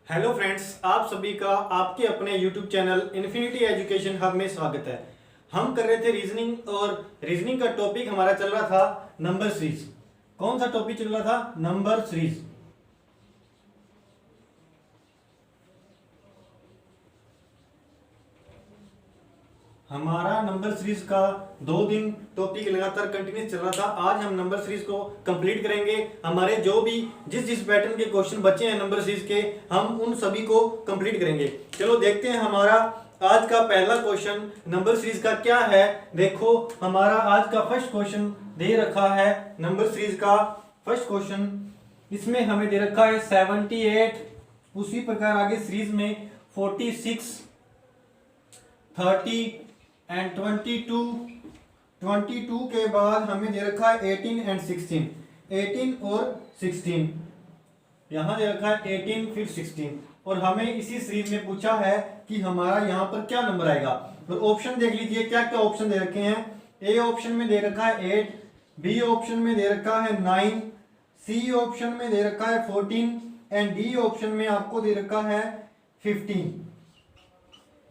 Hello friends, आप सभी का आपके अपने YouTube channel infinity education hub में स्वागत है। हम कर रहे थे रीजनिंग और रीजनिंग का टॉपिक हमारा चल रहा था नंबर सीरीज। कौन सा टॉपिक चल रहा था? Number series. हमारा नंबर सीरीज का 2 दिन टॉपिक लगातार कंटिन्यूस चल रहा था। आज हम नंबर सीरीज को कंप्लीट करेंगे। हमारे जो भी जिस पैटर्न के क्वेश्चन बचे हैं नंबर सीरीज के, हम उन सभी को कंप्लीट करेंगे। चलो देखते हैं हमारा आज का पहला क्वेश्चन नंबर सीरीज का क्या है। देखो, हमारा आज का फर्स्ट क्वेश्चन दे रखा है नंबर सीरीज का फर्स्ट क्वेश्चन। इसमें हमें दे रखा है 78। उसी प्रकार आगे सीरीज में 46, 30 एंड 22 के बाद हमें दे रखा है 18 एंड 16। 18 और 16 यहां दे रखा है 18 फिर 16, और हमें इसी सीरीज में पूछा है कि हमारा यहां पर क्या नंबर आएगा। तो ऑप्शन देख लीजिए क्या क्या ऑप्शन दे रखे हैं। ए ऑप्शन में दे रखा है 8, बी ऑप्शन में दे रखा है 9, सी ऑप्शन में दे रखा है 14 एंड डी ऑप्शन में आपको दे रखा है 15।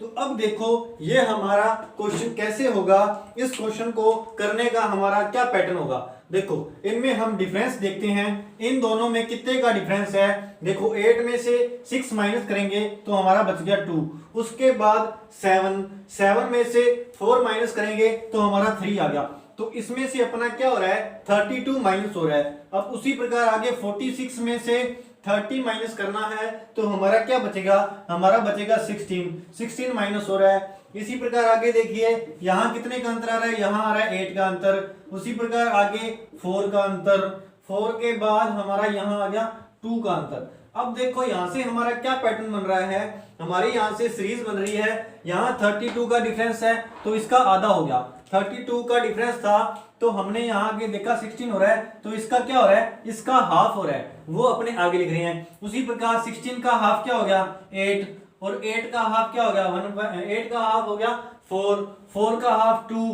तो अब देखो ये हमारा क्वेश्चन कैसे होगा, इस क्वेश्चन को करने का हमारा क्या पैटर्न होगा। देखो इनमें हम डिफरेंस देखते हैं, इन दोनों में कितने का डिफरेंस है। देखो 8 में से 6 माइनस करेंगे तो हमारा बच गया 2। उसके बाद 7 में से 4 माइनस करेंगे तो हमारा 3 आ गया। तो इसमें से अपना क्या हो रहा है, 32 माइनस हो रहा है। अब उसी प्रकार आगे 46 में से 30 माइनस करना है तो हमारा क्या बचेगा, हमारा बचेगा 16 माइनस हो रहा है। इसी प्रकार आगे देखिए यहाँ कितने का अंतर आ रहा है, यहाँ आ रहा है 8 का अंतर। उसी प्रकार आगे 4 का अंतर, 4 के बाद हमारा यहाँ आ गया 2 का अंतर। अब देखो यहाँ से हमारा क्या पैटर्न बन रहा है, हमारी यहाँ से सीरीज बन रही है। यहाँ 32 का डिफरेंस है तो इसका आधा हो गया। 32 का डिफरेंस था तो हमने यहाँ आगे देखा 16 हो रहा है, तो इसका क्या हो रहा है, इसका हाफ हो रहा है, वो अपने आगे लिख रहे हैं। उसी प्रकार 16 का हाफ क्या हो गया 8, और 8 का हाफ क्या हो गया 8 का हाफ हो गया 4 का हाफ 2,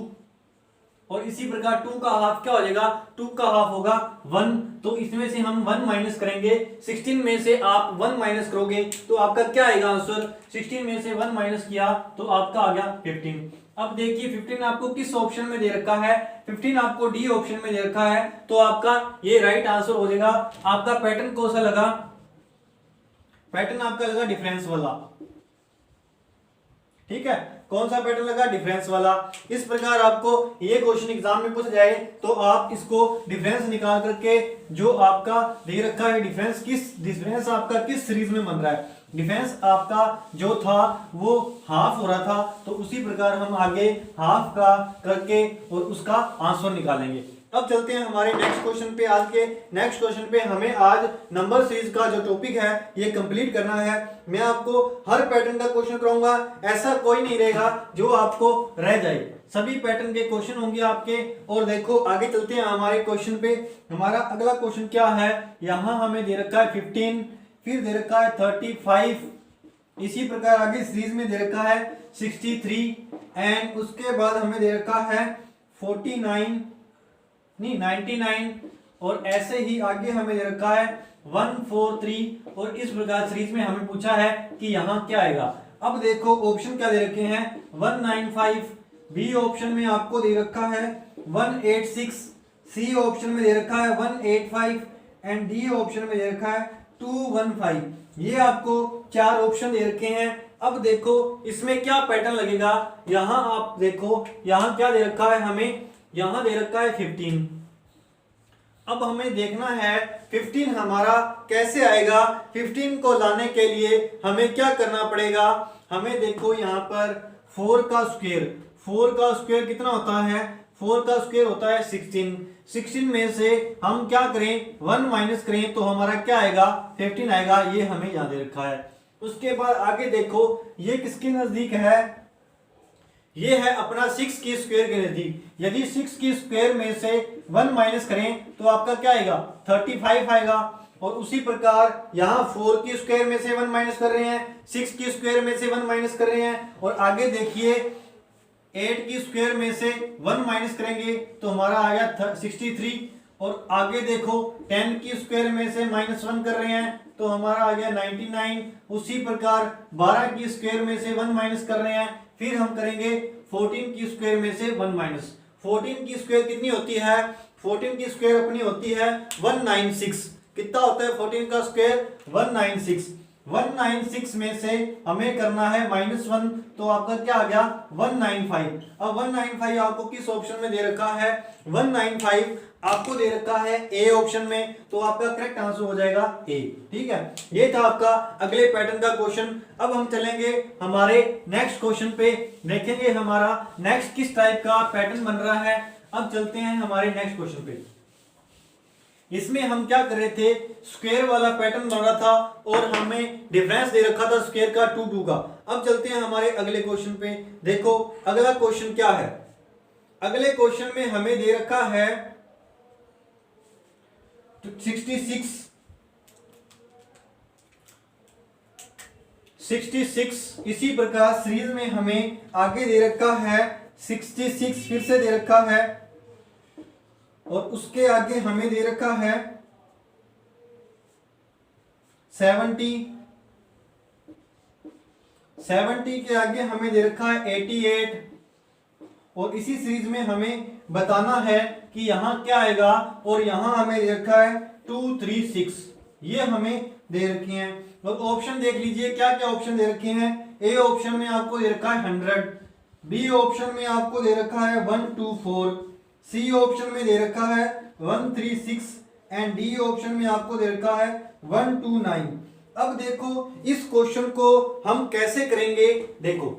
और इसी प्रकार 2 का हाफ क्या हो जाएगा, 2 का हाफ होगा 1। तो इसमें से हम 1 माइनस करेंगे। 16 में से आप 1 माइनस करोगे तो आपका क्या आएगा आंसर, 16 में से 1 माइनस किया तो आपका आ गया 15। अब देखिए 15 आपको किस ऑप्शन में दे रखा है, 15 आपको डी ऑप्शन में दे रखा है, तो आपका ये राइट आंसर हो जाएगा। आपका पैटर्न कौन सा लगा, पैटर्न आपका लगा डिफरेंस वाला। ठीक है, कौन सा पैटर्न लगा, डिफरेंस वाला। इस प्रकार आपको ये क्वेश्चन एग्जाम में पूछा जाए तो आप इसको डिफरेंस निकाल करके जो आपका दे रखा है डिफरेंस आपका किस सीरीज में बन रहा है। डिफरेंस आपका जो था वो हाफ हो रहा था, तो उसी प्रकार हम आगे हाफ का करके और उसका आंसर निकालेंगे। अब चलते हैं हमारे नेक्स्ट क्वेश्चन पे। आज के नेक्स्ट क्वेश्चन पे हमें आज नंबर सीरीज का जो टॉपिक है ये कंप्लीट करना है। मैं आपको हर पैटर्न का क्वेश्चन कराऊंगा, ऐसा कोई नहीं रहेगा जो आपको रह जाए, सभी पैटर्न के क्वेश्चन होंगे आपके। और देखो आगे चलते हैं हमारे क्वेश्चन पे। हमारा अगला क्वेश्चन क्या है, यहाँ हमें दे रखा है 15, फिर दे रखा है 35, इसी प्रकार आगे सीरीज में दे रखा है 63 एंड उसके बाद हमें दे रखा है 99, और ऐसे ही आगे हमें दे रखा है 143, और इस प्रकार सीरीज में हमें पूछा है कि यहाँ क्या आएगा। अब देखो ऑप्शन क्या दे रखे हैं, 195, बी ऑप्शन में आपको दे रखा है 186, सी ऑप्शन में दे रखा है 185 एंड डी ऑप्शन में दे रखा है 215। ये आपको 4 ऑप्शन दे रखे हैं। अब देखो इसमें क्या पैटर्न लगेगा, यहां आप देखो यहां क्या दे रखा है, हमें यहां दे रखा है 15। अब हमें देखना है 15 हमारा कैसे आएगा। 15 को लाने के लिए हमें क्या करना पड़ेगा, हमें देखो यहाँ पर 4 का स्क्वायर कितना होता है, 4 का स्क्वायर होता है 16 में से हम क्या करें 1 माइनस करें तो हमारा क्या आएगा 15 आएगा। ये हमें याद रखा है। उसके बाद आगे देखो ये किसके नजदीक है, ये है अपना 6 की स्क्वायर के नजदीक। यदि 6 की स्क्वायर में से 1 माइनस करें तो आपका क्या आएगा 35 आएगा। और उसी प्रकार यहाँ 4 की स्क्वायर में से 1 माइनस कर रहे हैं, 6 की स्क्वायर में से 1 माइनस कर रहे हैं, और आगे देखिए 8 की स्क्वायर में से 1 माइनस करेंगे तो हमारा आ गया 63, और आगे देखो 10 की स्क्वायर में से -1 कर रहे हैं तो हमारा आ गया 99। उसी प्रकार 12 की स्क्वायर में से 1 माइनस कर रहे हैं, फिर हम करेंगे 14 की स्क्वायर में से 1 माइनस। 14 की स्क्वायर कितनी होती है? 14 की स्क्वायर अपनी होती है 196। कितना होता है 14 का स्क्वायर? 196। 196 में से हमें करना है -1 तो आपका क्या आ गया 195। अब 195 आपको किस ऑप्शन में दे रखा है? 195 आपको दे रखा है ए ऑप्शन में, तो आपका करेक्ट आंसर हो जाएगा ए। ठीक है, ये था आपका अगले पैटर्न का क्वेश्चन। अब हम चलेंगे हमारे नेक्स्ट क्वेश्चन पे, देखेंगे हमारा नेक्स्ट किस टाइप का पैटर्न बन रहा है। अब चलते हैं हमारे नेक्स्ट क्वेश्चन पे। इसमें हम क्या कर रहे थे, स्क्वायर वाला पैटर्न बन रहा था और हमें डिफरेंस दे रखा था स्क्वायर का 2 2 का। अब चलते हैं हमारे अगले क्वेश्चन पे। देखो अगला क्वेश्चन क्या है। अगले क्वेश्चन में हमें दे रखा है 66। इसी प्रकार सीरीज में हमें आगे दे रखा है 66, फिर से दे रखा है और उसके आगे हमें दे रखा है 70। 70 के आगे हमें दे रखा है 88 और इसी सीरीज में हमें बताना है कि यहां क्या आएगा और यहां हमें दे रखा है 236। ये हमें दे रखी हैं और ऑप्शन देख लीजिए क्या क्या ऑप्शन दे रखे हैं। ए ऑप्शन में आपको दे रखा है 100, बी ऑप्शन में आपको दे रखा है 124, सी ऑप्शन में दे रखा है 136 एंड डी ऑप्शन में आपको दे रखा है 129। अब देखो इस क्वेश्चन को हम कैसे करेंगे। देखो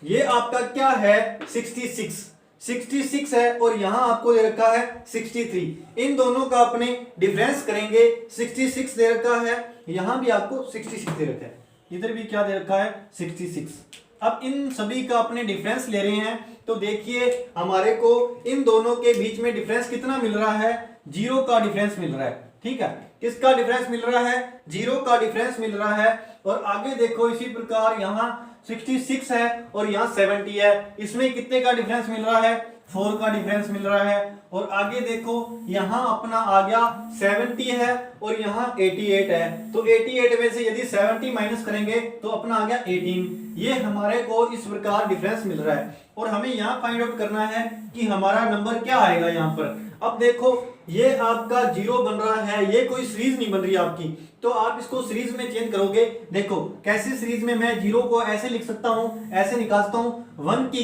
ये आपका क्या है 66 है और यहां आपको दे रखा है 63। इन दोनों का अपने डिफरेंस करेंगे। 66 दे रखा है, यहां भी आपको 66 दे रखा है, इधर भी क्या दे रखा है 66। अब इन सभी का अपने डिफरेंस ले रहे हैं तो देखिए हमारे को इन दोनों के बीच में डिफरेंस कितना मिल रहा है, 0 का डिफरेंस मिल रहा है। ठीक है, किसका डिफरेंस मिल रहा है, 0 का डिफरेंस मिल रहा है। और आगे देखो इसी प्रकार यहाँ 66 है और यहाँ 70 है, इसमें कितने का डिफरेंस मिल रहा है, 4 का डिफरेंस मिल रहा है। और आगे देखो यहाँ अपना आ गया 70 है और यहाँ 88 है, तो 88 में से यदि 70 माइनस करेंगे तो अपना आ गया 18। ये हमारे को इस प्रकार डिफरेंस मिल रहा है और हमें यहाँ फाइंड आउट करना है कि हमारा नंबर क्या आएगा यहाँ पर। अब देखो ये आपका 0 बन रहा है, ये कोई सीरीज नहीं बन रही आपकी, तो आप इसको सीरीज में चेंज करोगे। देखो कैसे सीरीज में मैं 0 को ऐसे लिख सकता हूँ, ऐसे निकाल सकता हूँ 1 की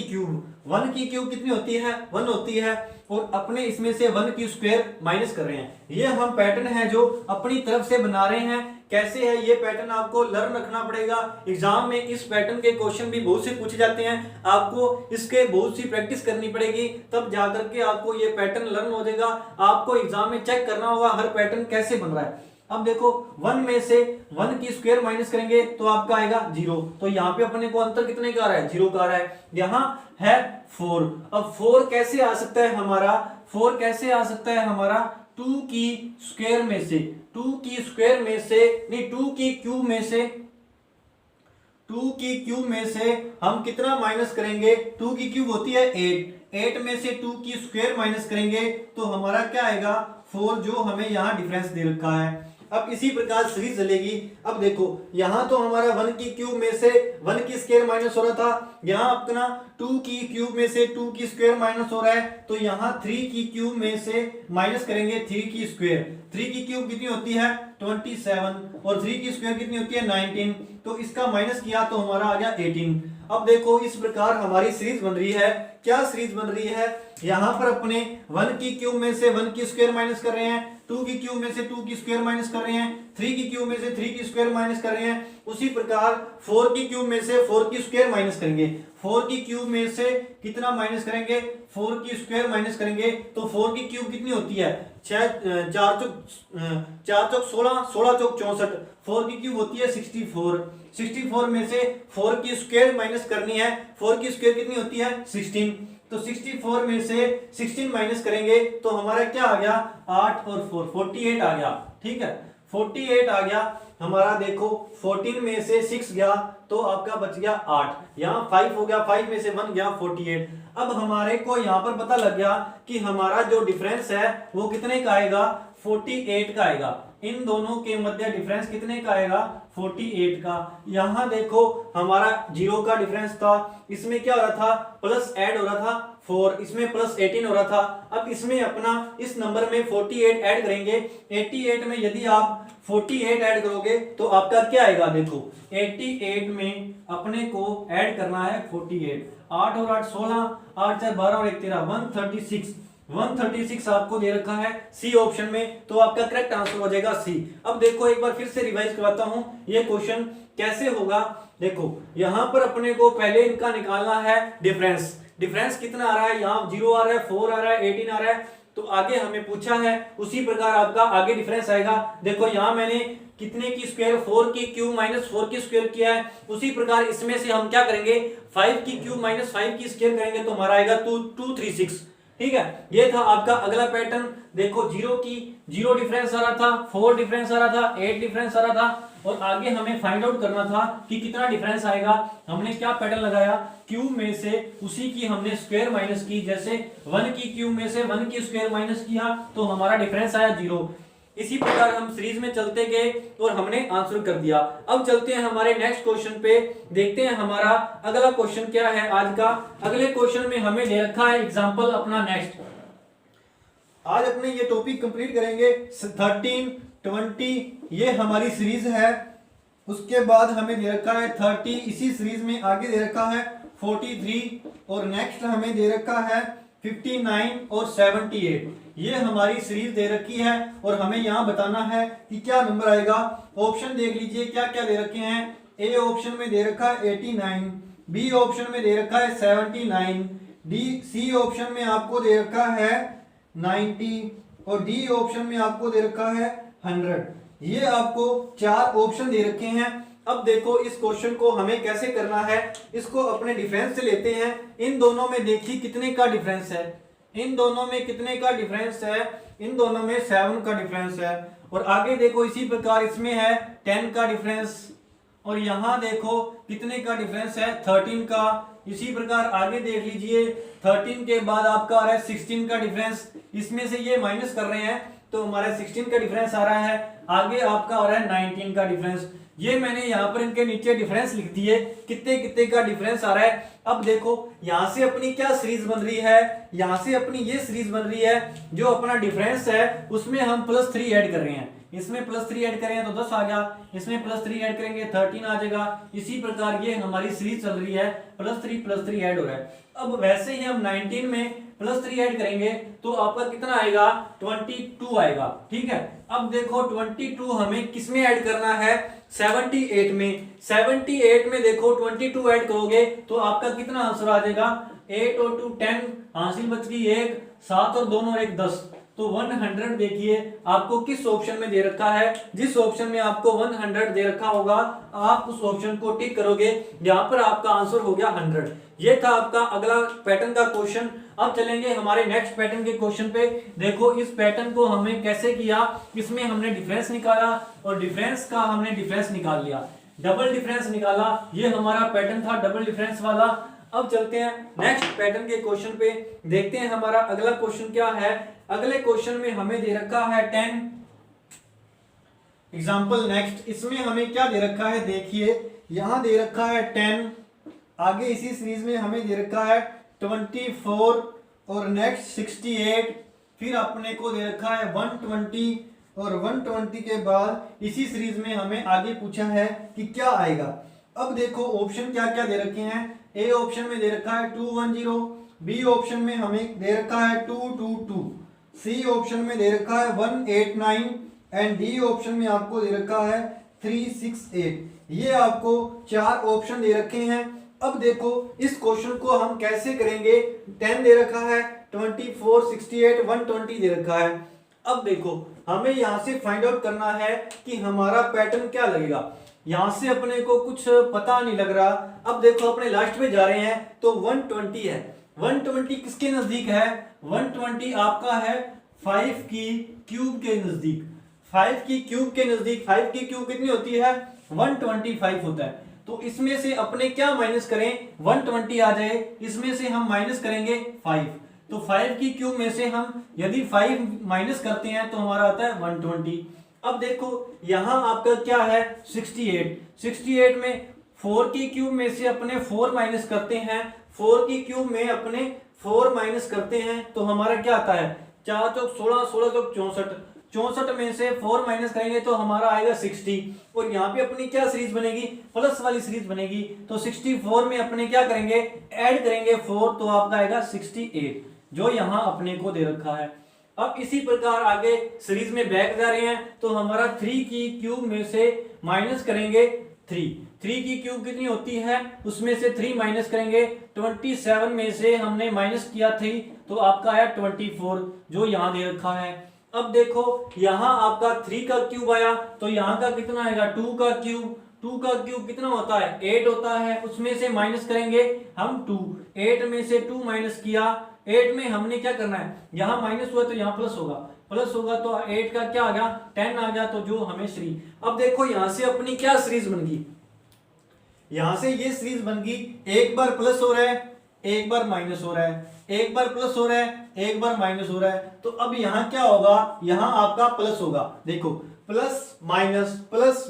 क्यूब कितनी होती है 1 होती है और अपने इसमें से 1 की स्क्वायर माइनस कर रहे हैं। ये हम पैटर्न है जो अपनी तरफ से बना रहे हैं। कैसे है ये पैटर्न आपको लर्न रखना पड़ेगा। एग्जाम में इस पैटर्न के क्वेश्चन भी बहुत से पूछे जाते हैं, आपको इसके बहुत सी प्रैक्टिस करनी पड़ेगी, तब जाकर के आपको ये पैटर्न लर्न हो जाएगा। आपको एग्जाम में चेक करना होगा हर पैटर्न कैसे बन रहा है। अब देखो 1 में से 1 की स्क्वायर माइनस करेंगे तो आपका आएगा 0, तो यहाँ पे अपने को अंतर कितने का आ रहा है, 0 का आ रहा है। यहाँ है 4। अब 4 कैसे आ सकता है हमारा, 4 कैसे आ सकता है हमारा 2 की स्क्वायर में से, 2 की स्क्वायर में से नहीं 2 की क्यूब में से, 2 की क्यूब में से हम कितना माइनस करेंगे, 2 की क्यूब होती है 8 में से 2 की स्क्वायर माइनस करेंगे तो हमारा क्या आएगा 4, जो हमें यहाँ डिफरेंस दे रखा है। अब इसी प्रकार सीरीज चलेगी। अब देखो यहाँ तो हमारा 1 की क्यूब में से 1 की स्क्वायर माइनस हो रहा था, यहाँ अपना 2 की क्यूब में से 2 की स्क्वायर माइनस हो रहा है, तो यहाँ 3 की क्यूब में से माइनस करेंगे 3 की स्क्वायर। 3 की क्यूब कितनी होती है 27 और 3 की स्क्वायर कितनी होती है 19, तो इसका माइनस किया तो हमारा आ गया 18। अब देखो इस प्रकार हमारी सीरीज बन रही है। क्या सीरीज बन रही है, यहाँ पर अपने 1 की क्यूब में से 1 की स्क्वायर माइनस कर रहे हैं, 2 की क्यूब में से 2 की स्क्वायर माइनस कर रहे हैं, 3 की क्यूब में से 3 की स्क्वायर माइनस कर रहे हैं। उसी प्रकार 4 की क्यूब में से 4 की स्क्वायर माइनस करेंगे, 4 की क्यूब में से कितना माइनस करेंगे 4 की स्क्वायर माइनस करेंगे, तो 4 की क्यूब कितनी होती है 4 चौक 16, 16 चौक 64, 4 की क्यूब होती है 64। 64 में से 4 की स्क्वायर माइनस करनी है, 4 की स्क्वायर कितनी होती है 16, तो 64 में से 16 माइनस करेंगे तो हमारा क्या आ गया 8 और 4 48 आ गया। ठीक है 48 आ गया हमारा। देखो 14 में से 6 गया तो आपका बच गया 8, यहाँ 5 हो गया, 5 में से 1 गया 48। अब हमारे को यहाँ पर पता लग गया कि हमारा जो डिफरेंस है वो कितने का आएगा, 48 का आएगा। इन दोनों के मध्य डिफरेंस कितने का आएगा, 48 का। यहाँ देखो हमारा 0 का डिफरेंस था, इसमें क्या हो रहा था, प्लस ऐड हो रहा था 4, इसमें प्लस 18 हो रहा था। अब इसमें अपना इस नंबर में 48 ऐड करेंगे। 88 में यदि आप 48 ऐड करोगे तो आपका क्या आएगा, देखो 88 में अपने को ऐड करना है 48, 8 और 8 16, 8 4 12 और 1 13, 136 आपको दे रखा है सी ऑप्शन में, तो आपका करेक्ट आंसर हो जाएगा सी। अब देखो एक बार फिर से रिवाइज करवाता हूं ये क्वेश्चन कैसे होगा। देखो यहां पर अपने को पहले इनका निकालना है डिफरेंस कितना आ रहा है, यहाँ 0 आ रहा है, 4 आ रहा है, 18 आ रहा है, तो आगे हमें पूछा है उसी प्रकार आपका आगे डिफरेंस आएगा। देखो यहाँ मैंने कितने की स्क्वायर, 4 की क्यूब माइनस 4 की स्क्वायर किया है, उसी प्रकार इसमें से हम क्या करेंगे, 5 की क्यूब माइनस 5 की स्क्वायर करेंगे तो हमारा आएगा 236। ठीक है, ये था आपका अगला पैटर्न। देखो 0 डिफरेंस आ रहा था, 4 डिफरेंस आ रहा था, 8 डिफरेंस आ रहा था, और आगे हमें फाइंड आउट करना था कि कितना डिफरेंस आएगा। हमने क्या पैटर्न लगाया, क्यूब में से उसी की हमने स्क्वायर माइनस की, जैसे 1 की क्यूब में से 1 की स्क्वायर माइनस किया तो हमारा डिफरेंस आया 0। इसी प्रकार हम सीरीज में चलते गए और हमने आंसर कर दिया। अब चलते हैं हमारे नेक्स्ट क्वेश्चन पे, देखते हैं हमारा अगला क्वेश्चन क्या है आज का। अगले क्वेश्चन में हमें दे रखा है एग्जांपल अपना नेक्स्ट। आज अपने ये टॉपिक कंप्लीट करेंगे 13 20, ये हमारी सीरीज है। उसके बाद हमें दे रखा है 30, इसी सीरीज में आगे दे रखा है 43, और नेक्स्ट हमें दे रखा है 59 और 78। ये हमारी सीरीज दे रखी है और हमें यहाँ बताना है कि क्या नंबर आएगा। ऑप्शन देख लीजिए क्या क्या दे रखे हैं। ए ऑप्शन में दे रखा है 89, बी ऑप्शन में दे रखा है 79, सी ऑप्शन में आपको दे रखा है 90, और डी ऑप्शन में आपको दे रखा है 100। ये आपको 4 ऑप्शन दे रखे हैं। अब देखो इस क्वेश्चन को हमें कैसे करना है, इसको अपने डिफरेंस से लेते हैं। इन दोनों में देखिए कितने का डिफरेंस है, इन दोनों में कितने का डिफरेंस है, इन दोनों में 7 का डिफरेंस है। और आगे देखो इसी प्रकार इसमें है 10 का डिफरेंस, और यहाँ देखो कितने का डिफरेंस है, 13 का। इसी प्रकार आगे देख लीजिए 13 के बाद आपका आ रहा है 16 का डिफरेंस, इसमें से ये माइनस कर रहे हैं तो हमारा 16 का डिफरेंस आ रहा है। आगे आपका आ रहा है 19 का डिफरेंस। ये मैंने यहाँ पर इनके नीचे डिफरेंस लिख दिए कितने कितने का डिफरेंस आ रहा है। अब देखो यहाँ से अपनी क्या सीरीज बन रही है, यहाँ से अपनी ये सीरीज बन रही है, जो अपना डिफरेंस है उसमें हम +3 ऐड कर रहे हैं। इसमें +3 ऐड करें तो 10 आ गया, इसमें +3 ऐड करेंगे 13 आ जाएगा। इसी प्रकार ये हमारी सीरीज चल रही है, +3 ऐड हो रहा है। अब वैसे ही हम 19 में +3 ऐड करेंगे तो आपका कितना आएगा, 22 आएगा। ठीक है, अब देखो 22 हमें किसमें ऐड करना है, 78 में। 78 में देखो 22 ऐड करोगे तो आपका कितना आंसर आ जाएगा, 8 और 2 10, हासिल बच गई 1, 7 और 2 और 1 10, तो 100 देखिए आपको किस ऑप्शन में दे रखा है। जिस ऑप्शन में आपको 100 दे रखा होगा आप उस ऑप्शन को टिक करोगे, यहाँ पर आपका आंसर हो गया 100। ये था आपका अगला पैटर्न का क्वेश्चन। अब चलेंगे हमारे नेक्स्ट पैटर्न के क्वेश्चन पे। देखो इस पैटर्न को हमें कैसे किया, इसमें हमने डिफरेंस निकाला और डिफरेंस का हमने डिफरेंस निकाल लिया, डबल डिफरेंस निकाला। ये हमारा पैटर्न था डबल डिफरेंस वाला। अब चलते हैं नेक्स्ट पैटर्न के क्वेश्चन पे, देखते हैं हमारा अगला क्वेश्चन क्या है। अगले क्वेश्चन में हमें दे रखा है 10 एग्जाम्पल नेक्स्ट। इसमें हमें क्या दे रखा है, देखिए यहां दे रखा है 10, आगे इसी सीरीज में हमें दे रखा है 24 और नेक्स्ट 68, फिर अपने को दे रखा है 120 और 120 के बाद इसी सीरीज में हमें आगे पूछा है कि क्या आएगा। अब देखो ऑप्शन क्या क्या दे रखे हैं। ए ऑप्शन में दे रखा है 210, बी ऑप्शन में हमें दे रखा है 222, सी ऑप्शन में दे रखा है 189 एंड डी ऑप्शन में आपको दे रखा है 368। ये आपको 4 ऑप्शन दे रखे हैं। अब देखो इस क्वेश्चन को हम कैसे करेंगे, 10 दे रखा है, 24 68 120 दे रखा है। अब देखो हमें यहाँ से फाइंड आउट करना है कि हमारा पैटर्न क्या लगेगा। यहाँ से अपने को कुछ पता नहीं लग रहा। अब देखो अपने लास्ट में जा रहे हैं तो 120 है, 120 किसके नजदीक है, 120 आपका है 5 की क्यूब के नजदीक, 5 की क्यूब के नजदीक। 5 की क्यूब कितनी होती है, 125 होता है। तो इसमें से अपने क्या माइनस करें, 120 आ जाए, इसमें से हम माइनस करेंगे 5। तो 5 की क्यूब में से हम यदि 5 माइनस करते हैं तो हमारा आता है 120। अब देखो यहां आपका क्या है 68 में 4 की क्यूब में से अपने 4 माइनस करते हैं, 4 की क्यूब में अपने 4 माइनस करते हैं तो हमारा क्या आता है 4 चौक 16, 16 चौक 64, 64 में से 4 माइनस करेंगे तो हमारा आएगा 60। और यहाँ पे अपनी क्या सीरीज बनेगी, प्लस वाली सीरीज बनेगी। तो 64 में अपने क्या करेंगे, ऐड करेंगे 4, तो आपका आएगा 68 जो यहाँ अपने को दे रखा है। अब इसी प्रकार आगे सीरीज में बैक जा रहे हैं तो हमारा 3 की क्यूब में से माइनस करेंगे 3 की क्यूब कितनी होती है, उसमें से 3 माइनस करेंगे, 27 में से हमने माइनस किया 3 तो आपका आया 24 जो यहाँ दे रखा है। अब देखो यहाँ आपका 3 का क्यूब आया तो यहाँ का कितना आएगा 2 का क्यूब कितना होता है 8 होता है, उसमें से माइनस करेंगे हम 2, 8 में से 2 माइनस किया, 8 में हमने क्या करना है, यहाँ माइनस हुआ तो यहाँ प्लस होगा तो 8 का क्या आ गया 10 आ गया, तो जो हमें सीरीज। अब देखो यहाँ से अपनी क्या सीरीज बन गई, यहां से ये सीरीज बन गई, एक बार प्लस हो रहा है एक बार माइनस हो रहा है, एक बार प्लस हो रहा है एक बार माइनस हो रहा है। तो अब यहां क्या होगा, यहां आपका प्लस होगा, देखो प्लस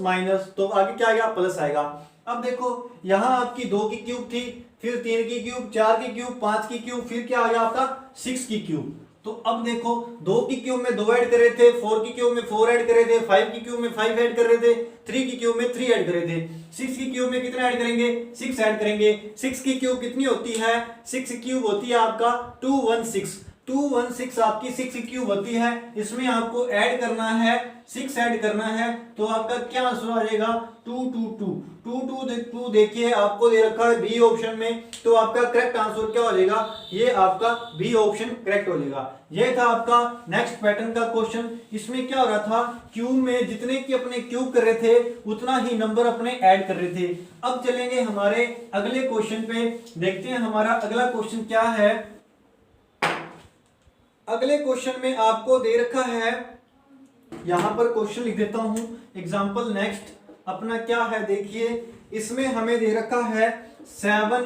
माइनस तो आगे क्या आएगा प्लस आएगा। अब देखो यहां आपकी 2 की क्यूब थी, फिर 3 की क्यूब, 4 की क्यूब, 5 की क्यूब, फिर क्या आ गया आपका 6 की क्यूब। तो अब देखो 2 की क्यूब में 2 ऐड कर रहे थे, 4 की क्यूब में 4 ऐड कर रहे थे, 5 की क्यूब में 5 ऐड कर रहे थे, 3 की क्यूब में 3 ऐड कर रहे थे, 6 की क्यूब में कितना ऐड करेंगे 6 ऐड करेंगे। 6 की क्यूब कितनी होती है, 6 की क्यूब होती है आपका 216 आपकी 6 की क्यूब होती है, इसमें आपको ऐड करना है 6 ऐड करना है तो आपका क्या आंसर आ जाएगा 222 देखिए आपको दे रखा है बी ऑप्शन में, तो आपका करेक्ट आंसर क्या हो जाएगा, ये आपका बी ऑप्शन करेक्ट हो जाएगा। ये था आपका नेक्स्ट पैटर्न का क्वेश्चन। इसमें क्या हो रहा था, क्यूब में जितने की अपने क्यूब कर रहे थे उतना ही नंबर अपने ऐड कर रहे थे। अब चलेंगे हमारे अगले क्वेश्चन पे, देखते हैं हमारा अगला क्वेश्चन क्या है। अगले क्वेश्चन में आपको दे रखा है, यहां पर क्वेश्चन लिख देता हूं, एग्जांपल नेक्स्ट अपना क्या है देखिए, इसमें हमें दे रखा है 7,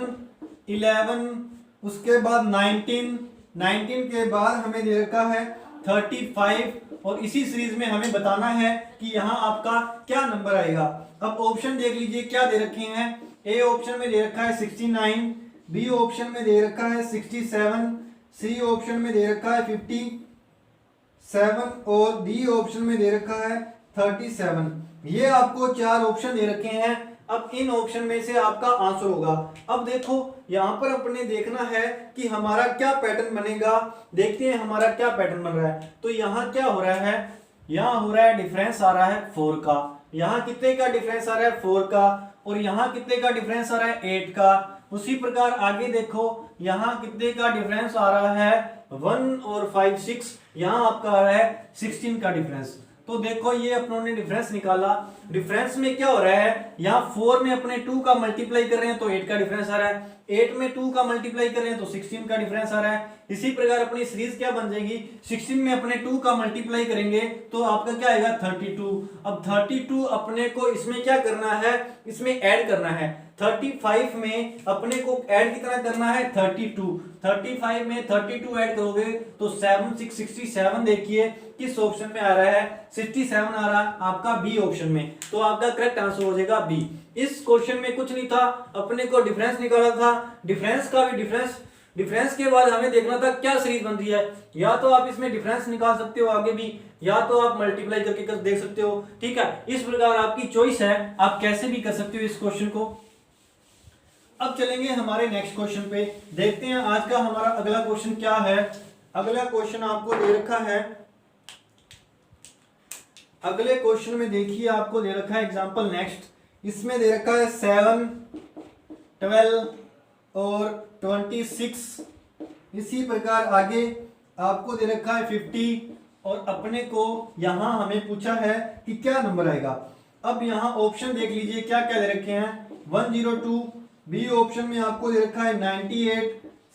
11, उसके बाद 19 के बाद हमें दे रखा है 35 और इसी सीरीज में हमें बताना है कि यहाँ आपका क्या नंबर आएगा। अब ऑप्शन देख लीजिए क्या दे रखे हैं, ए ऑप्शन में दे रखा है 69, बी ऑप्शन में दे रखा है 67, सी ऑप्शन में दे रखा है 57 और डी ऑप्शन में दे रखा है 37। ये आपको 4 ऑप्शन दे रखे हैं। अब इन ऑप्शन में से आपका आंसर होगा। अब देखो यहां पर अपने देखना है कि हमारा क्या पैटर्न बनेगा, देखते हैं हमारा क्या पैटर्न बन रहा है। तो यहाँ क्या हो रहा है, यहाँ हो रहा है डिफरेंस आ रहा है 4 का, यहाँ कितने का डिफरेंस आ रहा है 4 का, और यहाँ कितने का डिफरेंस आ रहा है 8 का। उसी प्रकार आगे देखो यहाँ कितने का डिफरेंस आ रहा है 1 और 5 6, यहाँ आपका आ रहा है 16 का डिफरेंस। तो देखो ये अपनों ने डिफरेंस निकाला, डिफरेंस में क्या हो रहा है, यहाँ 4 में अपने 2 का मल्टीप्लाई कर रहे हैं तो 8 का डिफरेंस आ रहा है, 8 में 2 का मल्टीप्लाई कर रहे हैं तो 16 का डिफरेंस आ रहा है। इसी प्रकार अपनी सीरीज क्या बन जाएगी, 16 में अपने 2 का मल्टीप्लाई करेंगे तो आपका क्या आएगा 32। अब 32 अपने को इसमें क्या करना है, इसमें ऐड करना है। 35 में अपने को ऐड कितना करना है 32, 35 में 32 ऐड करोगे तो 7 6 67। देखिए किस ऑप्शन में आ रहा है 67 आ रहा है आपका बी ऑप्शन में, तो आपका करेक्ट आंसर हो जाएगा बी। इस क्वेश्चन में कुछ नहीं था, अपने को डिफरेंस निकाला था, डिफरेंस का भी डिफरेंस के बाद हमें देखना था क्या सीरीज बन रही है। या तो आप इसमें डिफरेंस निकाल सकते हो आगे भी, या तो आप मल्टीप्लाई करके कर देख सकते हो, ठीक है। इस प्रकार आपकी चॉइस है, आप कैसे भी कर सकते हो इस क्वेश्चन को। अब चलेंगे हमारे नेक्स्ट क्वेश्चन पे, देखते हैं आज का हमारा अगला क्वेश्चन क्या है। अगला क्वेश्चन आपको दे रखा है, अगले क्वेश्चन में देखिए आपको दे रखा है एग्जांपल नेक्स्ट, इसमें दे रखा है 7, 12 और 26। इसी प्रकार आगे आपको दे रखा है 50 और अपने को यहां हमें पूछा है कि क्या नंबर आएगा। अब यहां ऑप्शन देख लीजिए क्या क्या दे रखे हैं, 102, बी ऑप्शन में आपको दे रखा है 98,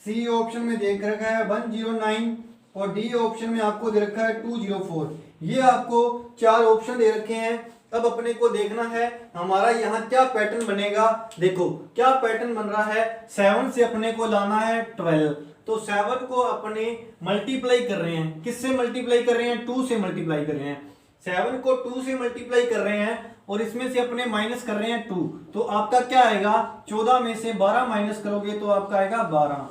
सी ऑप्शन में देख रखा है 109 और डी ऑप्शन में आपको दे रखा है 204। ये आपको 4 ऑप्शन दे रखे हैं। अब अपने को देखना है हमारा यहाँ क्या पैटर्न बनेगा। देखो क्या पैटर्न बन रहा है, 7 से अपने को लाना है 12, तो 7 को अपने मल्टीप्लाई कर रहे हैं, किससे मल्टीप्लाई कर रहे हैं, 2 से मल्टीप्लाई कर रहे हैं। 7 को 2 से मल्टीप्लाई कर रहे हैं और इसमें से अपने माइनस कर रहे हैं 2, तो आपका क्या आएगा, 14 में से 12 माइनस करोगे तो आपका आएगा 12,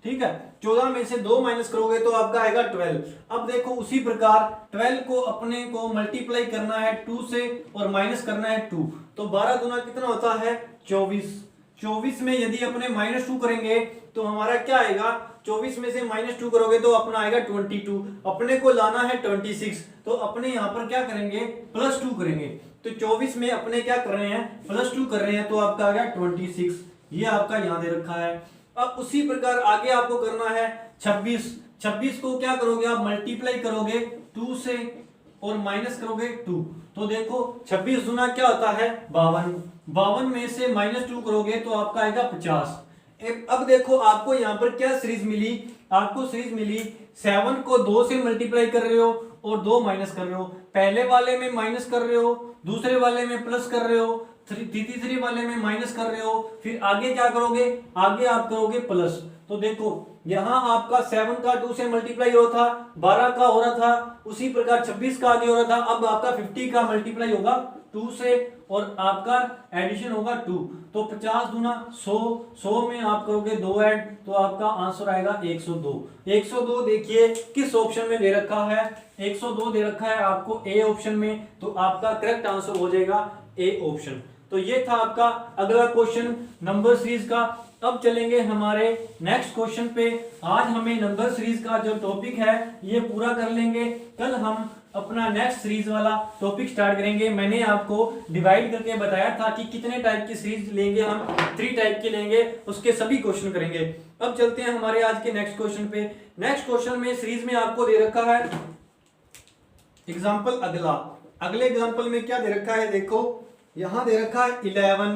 ठीक है। 14 में से 2 माइनस करोगे तो आपका आएगा 12। अब देखो उसी प्रकार 12 को अपने को मल्टीप्लाई करना है 2 से और माइनस करना है 2, तो 12 गुना कितना होता है 24। 24 में यदि अपने -2 करेंगे तो हमारा क्या आएगा, 24 में से -2 करोगे तो अपना आएगा 22, अपने को लाना है 26, तो अपने यहाँ पर क्या करेंगे +2 करेंगे, तो 24 में अपने क्या कर रहे हैं +2 कर रहे हैं, तो आपका आ गया 26, ये आपका यहाँ दे रखा है। अब उसी प्रकार आगे आपको करना है 26 को क्या करोगे आप मल्टीप्लाई करोगे 2 से और माइनस करोगे 2, तो देखो 26 गुना क्या होता है 52, 52 में से -2 करोगे तो आपका आएगा 50। अब देखो आपको यहाँ पर क्या सीरीज मिली, आपको सीरीज मिली 7 को 2 से मल्टीप्लाई कर रहे हो और 2 माइनस कर रहे हो, पहले वाले में माइनस कर रहे हो, दूसरे वाले में प्लस कर रहे हो, तीसरे वाले में माइनस कर रहे हो, फिर आगे क्या करोगे, आगे आप करोगे प्लस। तो देखो यहाँ आपका 7 का 2 से मल्टीप्लाई हो रहा था, 12 का हो रहा था, उसी प्रकार 26 का आगे हो रहा था, अब आपका 50 का मल्टीप्लाई होगा 2 से और आपका एडिशन होगा 2, तो 50 गुना 100, 100 में आप करोगे 2 ऐड, तो आपका आंसर आएगा 102। 102 देखिए किस ऑप्शन में दे रखा है, 102 दे रखा है आपको ए ऑप्शन में, तो आपका करेक्ट आंसर हो जाएगा ए ऑप्शन। तो ये था आपका अगला क्वेश्चन नंबर सीरीज का। अब चलेंगे हमारे नेक्स्ट क्वेश्चन पे। आज हमें नंबर सीरीज का जो टॉपिक है ये पूरा कर लेंगे, कल हम अपना नेक्स्ट सीरीज वाला टॉपिक स्टार्ट करेंगे। मैंने आपको डिवाइड करके बताया था कि कितने टाइप की सीरीज लेंगे, हम 3 टाइप के लेंगे, उसके सभी क्वेश्चन करेंगे। अब चलते हैं हमारे आज के नेक्स्ट क्वेश्चन पे। नेक्स्ट क्वेश्चन में सीरीज में आपको दे रखा है एग्जाम्पल अगला, अगले एग्जाम्पल में क्या दे रखा है, देखो यहां दे रखा है 11,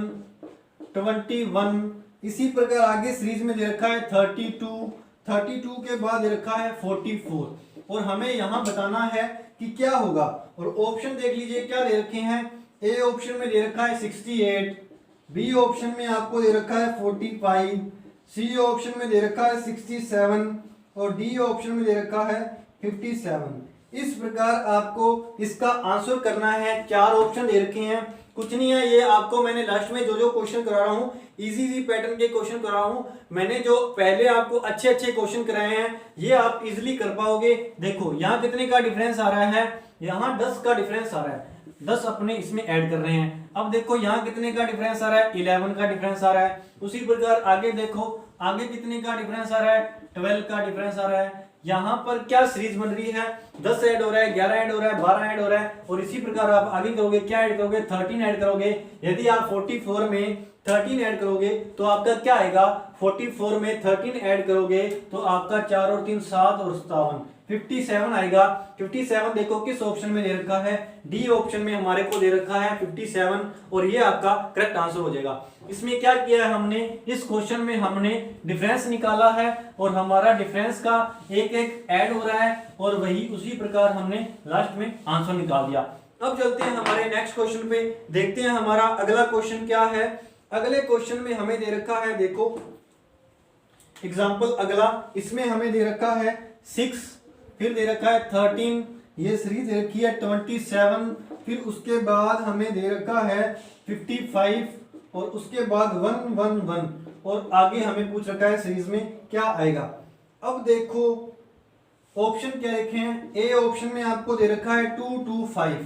21, इसी प्रकार आगे सीरीज में दे रखा है 32, 32 के बाद दे रखा है 44, और हमें यहां बताना है कि क्या होगा। और ऑप्शन देख लीजिए क्या दे रखे हैं, ए ऑप्शन में दे रखा है 68, बी ऑप्शन में आपको दे रखा है 45, सी ऑप्शन में दे रखा है 67 और डी ऑप्शन में दे रखा है 57। इस प्रकार आपको इसका आंसर करना है। 4 ऑप्शन दे रखे हैं, कुछ नहीं है, ये आपको मैंने लास्ट में जो क्वेश्चन करा रहा हूँ इजी पैटर्न के क्वेश्चन करा रहा हूँ। मैंने जो पहले आपको अच्छे क्वेश्चन कराए हैं ये आप इजीली कर पाओगे। देखो यहाँ कितने का डिफरेंस आ रहा है, यहाँ 10 का डिफरेंस आ रहा है, 10 अपने इसमें ऐड कर रहे हैं। अब देखो यहाँ कितने का डिफरेंस आ रहा है, 11 का डिफरेंस आ रहा है। उसी प्रकार आगे देखो आगे कितने का डिफरेंस आ रहा है, 12 का डिफरेंस आ रहा है। यहाँ पर क्या सीरीज बन रही है, 10 ऐड हो रहा है, 11 ऐड हो रहा है, 12 ऐड हो रहा है, और इसी प्रकार आप आगे करोगे क्या ऐड करोगे, 13 ऐड करोगे। यदि आप 44 में 13 ऐड करोगे तो आपका क्या आएगा, 44 में 13 ऐड करोगे तो आपका 4 और 3 7 और 57 आएगा। 57 देखो किस ऑप्शन में दे रखा है, डी ऑप्शन में हमारे को दे रखा है 57, और ये आपका करेक्ट आंसर हो जाएगा। इसमें क्या किया है हमने, इस क्वेश्चन में हमने डिफरेंस निकाला है और हमारा डिफरेंस का एक ऐड हो रहा है, और वही उसी प्रकार हमने लास्ट में आंसर निकाल दिया। अब चलते हैं हमारे नेक्स्ट क्वेश्चन पे, देखते हैं हमारा अगला क्वेश्चन क्या है। अगले क्वेश्चन में हमें दे रखा है, देखो एग्जाम्पल अगला, इसमें हमें दे रखा है 6, फिर दे रखा है 13, ये सीरीज दे रखी है 27, फिर उसके बाद हमें दे रखा है 55 और उसके बाद 111, और आगे हमें पूछ रखा है सीरीज में क्या आएगा। अब देखो ऑप्शन क्या लिखे हैं, ए ऑप्शन में आपको दे रखा है 225,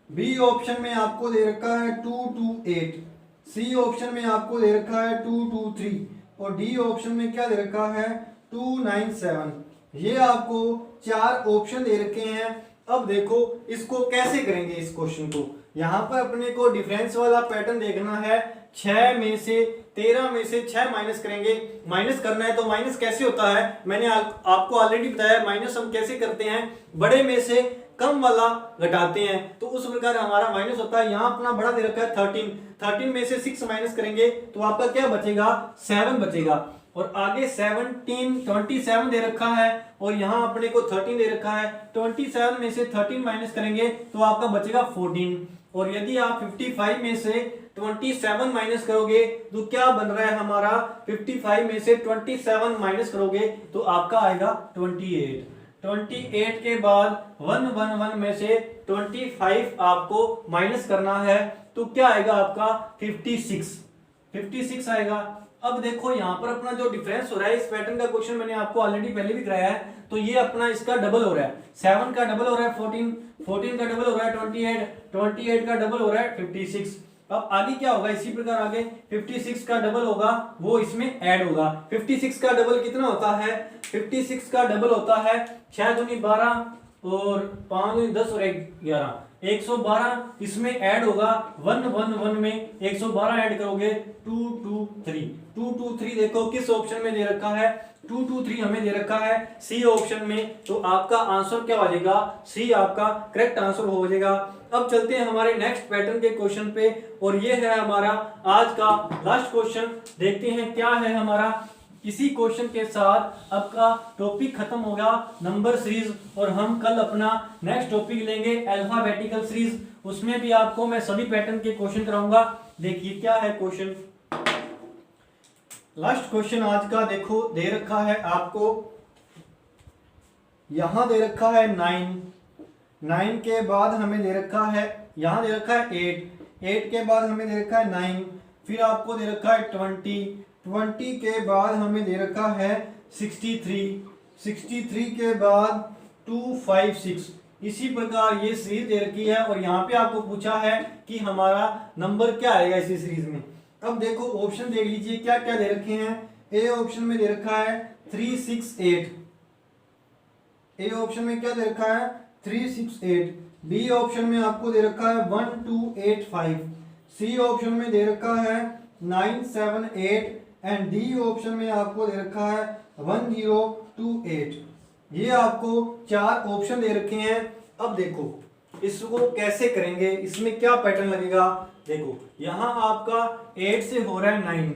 बी ऑप्शन में आपको दे रखा है 228, सी ऑप्शन में आपको दे रखा है 223 और डी ऑप्शन में क्या दे रखा है 297। ये आपको 4 ऑप्शन दे रखे हैं। अब देखो इसको कैसे करेंगे, इस क्वेश्चन को यहाँ पर अपने को डिफरेंस वाला पैटर्न देखना है। 6 में से 13 में से 6 माइनस करेंगे, माइनस करना है तो माइनस कैसे होता है मैंने आपको ऑलरेडी बताया। माइनस हम कैसे करते हैं, बड़े में से कम वाला घटाते हैं, तो उस प्रकार हमारा माइनस होता है। यहाँ अपना बड़ा दे रखा है 13 में से 6 माइनस करेंगे तो आपका क्या बचेगा, 7 बचेगा। और आगे 27 दे रखा है और यहाँ अपने को 13 दे रखा है। 27 में से 13 माइनस करेंगे तो आपका बचेगा 14। और यदि आप 55 में से 27 माइनस करोगे तो क्या बन रहा है हमारा, 55 में से 27 माइनस करोगे तो आपका आएगा 28। 28 के बाद 111 में से 25 आपको माइनस करना है तो क्या आएगा आपका 56 आएगा। अब देखो यहाँ पर अपना जो डिफरेंस हो रहा है, इस पैटर्न का क्वेश्चन मैंने आपको ऑलरेडी पहले भी कराया है, तो ये अपना इसका डबल हो रहा है, 7 का डबल हो रहा है 14 का डबल हो रहा है 28 का डबल हो रहा है 56। अब आगे क्या होगा, इसी प्रकार आगे 56 का डबल होगा वो इसमें ऐड होगा। 56 का डबल कितना होता है, 56 का डबल होता है 6 दूनी 12 और 5 दूनी 10 और 11, 112 इसमें ऐड होगा 111 में 112 ऐड करोगे 223 देखो किस ऑप्शन में दे रखा है, 223 हमें दे रखा है सी ऑप्शन में, तो आपका आंसर क्या हो जाएगा, सी आपका करेक्ट आंसर हो जाएगा। अब चलते हैं हमारे नेक्स्ट पैटर्न के क्वेश्चन पे, और ये है हमारा आज का लास्ट क्वेश्चन। देखते हैं क्या है हमारा। इसी क्वेश्चन के साथ आपका टॉपिक खत्म होगा नंबर सीरीज, और हम कल अपना नेक्स्ट टॉपिक लेंगे अल्फाबेटिकल सीरीज, उसमें भी आपको मैं सभी पैटर्न के क्वेश्चन कराऊंगा। देखिए क्या है क्वेश्चन, लास्ट क्वेश्चन आज का देखो दे रखा है आपको, यहां दे रखा है 9 के बाद हमें दे रखा है, यहां दे रखा है 8 के बाद हमें दे रखा है 9, फिर आपको दे रखा है 20 के बाद हमें दे रखा है 63 के बाद 256। इसी प्रकार ये सीरीज दे रखी है, और यहाँ पे आपको पूछा है कि हमारा नंबर क्या आएगा इसी सीरीज में। अब देखो ऑप्शन देख लीजिए क्या क्या दे रखे हैं। ए ऑप्शन में दे रखा है 368, ए ऑप्शन में क्या दे रखा है 368, बी ऑप्शन में आपको दे रखा है 1285, सी ऑप्शन में दे रखा है 978 एंड डी ऑप्शन में आपको दे रखा है 1028। ये आपको 4 ऑप्शन दे रखे हैं। अब देखो इसको कैसे करेंगे, इसमें क्या पैटर्न लगेगा। देखो यहाँ आपका 8 से हो रहा है 9,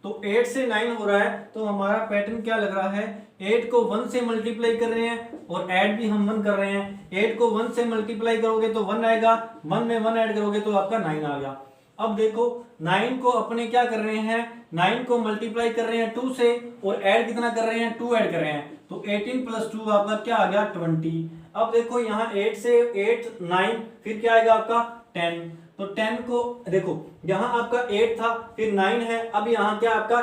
तो 8 से 9 हो रहा है, तो हमारा पैटर्न क्या लग रहा है, 8 को 1 से मल्टीप्लाई कर रहे हैं और ऐड भी हम 1 कर रहे हैं। 8 को 1 से मल्टीप्लाई करोगे तो 1 आएगा, 1 में 1 ऐड करोगे तो आपका 9 आ गया। अब देखो 9 को अपने क्या कर रहे हैं, 9 को मल्टीप्लाई कर रहे हैं 2 से और ऐड कितना कर रहे हैं, 2 ऐड कर रहे हैं, तो 18 + 2 आपका क्या आ गया 20। अब देखो यहाँ 8 से 8 9 फिर क्या आएगा आपका 10, तो 10 को देखो यहाँ आपका 8 था फिर 9 है, अब यहाँ क्या आपका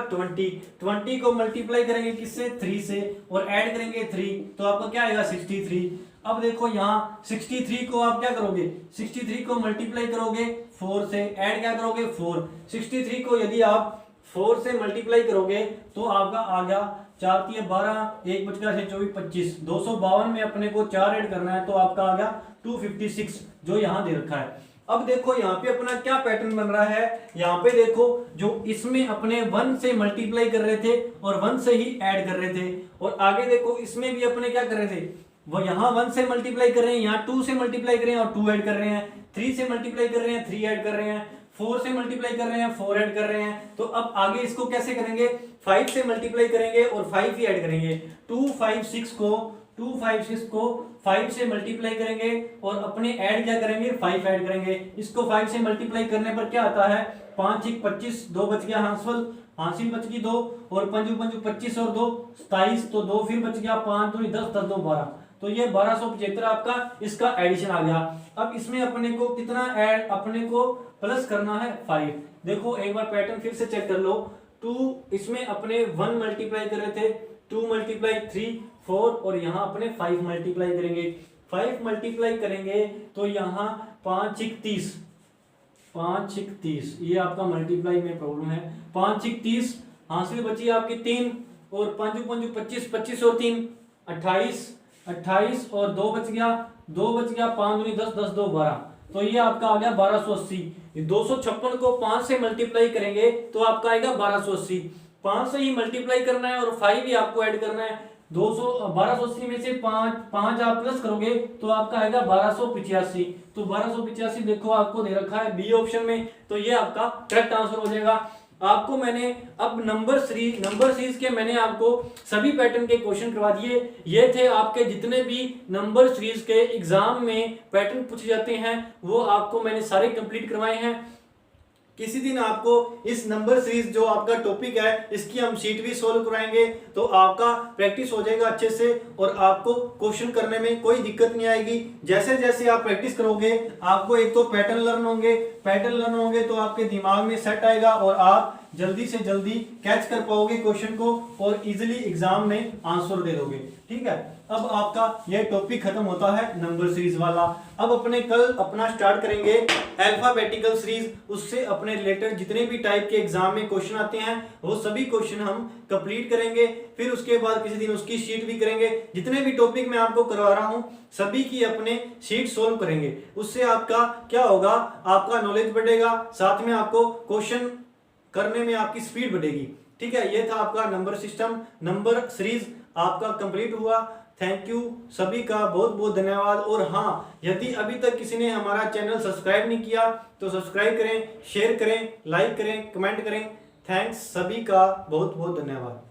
20 को मल्टीप्लाई करेंगे किससे 3 से और ऐड करेंगे 3, तो आपका क्या आएगा 63। अब देखो यहाँ 63 को आप क्या करोगे, 63 को मल्टीप्लाई करोगे 4 से, ऐड क्या करोगे 4, 63 को यदि आप 4 से मल्टीप्लाई करोगे तो आपका आ गया 4 × 12, 1 बच गया 24 25, 252 में अपने को 4 ऐड करना है तो आपका आ गया 256 जो यहाँ दे रखा है। अब देखो यहाँ पे अपना क्या पैटर्न बन रहा है, यहाँ पे देखो जो इसमें अपने 1 से मल्टीप्लाई कर रहे थे और 1 से ही ऐड कर रहे थे, और आगे देखो इसमें भी अपने क्या कर रहे थे, वो यहाँ 1 से मल्टीप्लाई कर रहे हैं, यहाँ 2 से मल्टीप्लाई कर रहे हैं और 2 ऐड कर रहे हैं, 3 से मल्टीप्लाई कर रहे हैं 3 ऐड कर रहे हैं, 4 से मल्टीप्लाई कर रहे हैं 4 ऐड कर रहे हैं। तो अब आगे इसको कैसे करेंगे, 5 से मल्टीप्लाई करेंगे और 5 ही ऐड करेंगे, 256 को 5 से मल्टीप्लाई करेंगे और अपने ऐड क्या करेंगे 5 ऐड करेंगे। इसको 5 से मल्टीप्लाई करने पर क्या आता है 5 × 25, 2 बच गया हासिल बच गई 2 और 5 × 25 और 2 27, तो 2 फिर बच गया 5 2 10 10 2 12, तो ये 1275 आपका इसका एडिशन आ गया। अब इसमें अपने को कितना ऐड, अपने को प्लस करना है 5। देखो एक बार पैटर्न फिर से चेक कर लो, 2 इसमें अपने 1 मल्टीप्लाई कर रहे थे, 2 × 3 4 और यहाँ अपने 5 मल्टीप्लाई करेंगे, 5 मल्टीप्लाई करेंगे तो यहाँ 5 × 30, ये आपका मल्टीप्लाई में प्रॉब्लम है, 5 × 30 हासिल बची आपकी 3 और 5 × 5 25, 25 और 3 28 और 2 बच गया 5 दूनी 10 10 2 12, तो ये आपका आ गया 1280। 256 को 5 से मल्टीप्लाई करेंगे तो आपका आएगा 1280, 5 से ही मल्टीप्लाई करना है और 5 भी आपको ऐड करना है। 1280 में से 5 आप प्लस करोगे तो आपका आएगा 1285, तो 1285 देखो आपको दे रखा है बी ऑप्शन में, तो ये आपका करेक्ट आंसर हो जाएगा। आपको मैंने अब नंबर सीरीज के मैंने आपको सभी पैटर्न के क्वेश्चन करवा दिए। ये थे आपके जितने भी नंबर सीरीज के एग्जाम में पैटर्न पूछे जाते हैं, वो आपको मैंने सारे कंप्लीट करवाए हैं। किसी दिन आपको इस नंबर सीरीज जो आपका टॉपिक है इसकी हम शीट भी सोल्व कराएंगे, तो आपका प्रैक्टिस हो जाएगा अच्छे से और आपको क्वेश्चन करने में कोई दिक्कत नहीं आएगी। जैसे जैसे आप प्रैक्टिस करोगे आपको एक तो पैटर्न लर्न होंगे तो आपके दिमाग में सेट आएगा और आप जल्दी से जल्दी कैच कर पाओगे क्वेश्चन को और इजीली एग्जाम में आंसर दे दोगे। ठीक है, अब आपका यह टॉपिक खत्म होता है नंबर सीरीज वाला। अब अपने कल अपना स्टार्ट करेंगे अल्फाबेटिकल सीरीज, उससे अपने रिलेटेड जितने भी टाइप के एग्जाम में क्वेश्चन आते हैं वो सभी क्वेश्चन हम कंप्लीट करेंगे। फिर उसके बाद किसी दिन उसकी शीट भी करेंगे। जितने भी टॉपिक मैं आपको करवा रहा हूं सभी की अपने शीट सोल्व करेंगे। उससे आपका क्या होगा, आपका नॉलेज बढ़ेगा, साथ में आपको क्वेश्चन करने में आपकी स्पीड बढ़ेगी। ठीक है, ये था आपका नंबर सिस्टम, नंबर सीरीज आपका कंप्लीट हुआ। थैंक यू सभी का बहुत बहुत धन्यवाद। और हाँ, यदि अभी तक किसी ने हमारा चैनल सब्सक्राइब नहीं किया तो सब्सक्राइब करें, शेयर करें, लाइक करें, कमेंट करें। थैंक्स सभी का बहुत बहुत धन्यवाद।